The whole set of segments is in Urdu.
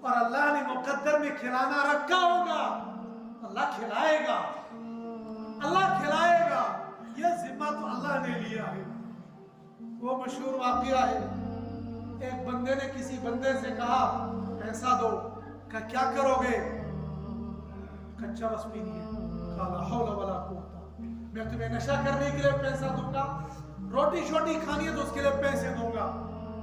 اور اللہ نے مقدر میں کھلانا رکھا ہوگا، اللہ کھلائے گا، اللہ کھلائے گا، یہ ذمہ تو اللہ نے لیا ہے۔ وہ مشہور واقعہ ہے، ایک بندے نے کسی بندے سے کہا پیسہ دو، کہا کیا کرو گے؟ کچا رس پینی ہے، کہا لا حول ولا قوت، میں تمہیں نشہ کرنے کے لیے پیسہ دوں گا، روٹی شوٹی کھانی ہے تو اس کے لیے پیسے دوں گا۔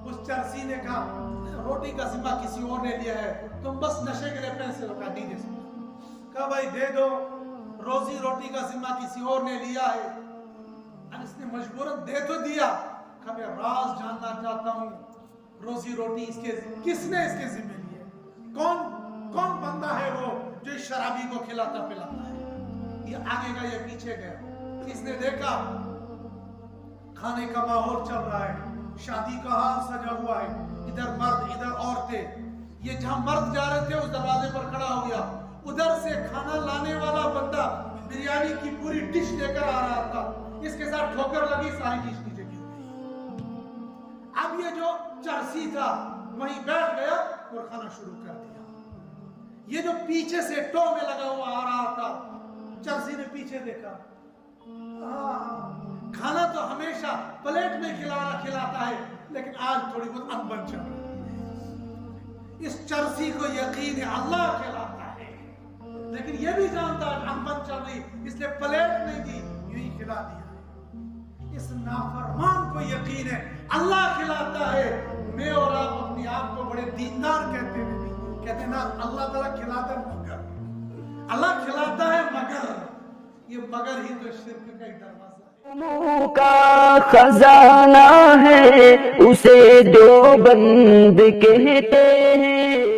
اس چرسی نے کہا روٹی کا ذمہ کسی اور نے لیا ہے، تم بس نشے کے لیے پیسے دو، کہا نہیں دے سکتا، کہا بھائی دے دو، روزی روٹی کا ذمہ کسی اور نے لیا ہے۔ اب اس نے مجبوراً دے تو دیا، کہا میں راز جاننا چاہتا ہوں، روزی روٹی کس نے اس کے ذمہ لیے؟ کون بندہ ہے وہ جو اس شرابی کو کھلاتا پلاتا ہے؟ یہ آگے گیا، یہ پیچھے گیا، اس نے دیکھا کھانے کا ماحول چل رہا ہے، شادی کا حال سجا ہوا ہے، ادھر مرد ادھر عورتیں، یہ جہاں مرد جا رہے تھے اس دروازے پر کھڑا ہو گیا، ادھر سے کھانا لانے والا بندہ بریانی کی پوری ڈش لے کر آ رہا تھا، اس کے ساتھ ٹھوکر لگی، ساری ڈش نیچے گر گئی۔ اب یہ جو چرسی تھا وہیں بیٹھ گیا اور کھانا شروع کر دیا۔ یہ جو پیچھے سے ٹو میں لگا ہوا آ رہا تھا، چرسی نے پیچھے دیکھا، کھانا تو ہمیشہ پلیٹ میں کھلاتا ہے، لیکن آج تھوڑی بہت انبن چل رہی ہے۔ اس چرسی کو یقین ہے اللہ کھلاتا ہے، لیکن یہ بھی جانتا ہے انبن چل رہی، اس لیے پلیٹ نہیں دی، یوں ہی کھلا دیا۔ اس نافرمان کو یقین ہے اللہ کھلاتا ہے۔ میں اور آپ اپنی آپ کو بڑے دیندار کہتے ہیں، کہتے ہیں نا اللہ تعالیٰ کھلاتا ہے مگر، اللہ کھلاتا ہے مگر، یہ مگر ہی تو شرک کا ایک دروازہ ہے۔ کا خزانہ ہے اسے دیوبند کہتے ہیں۔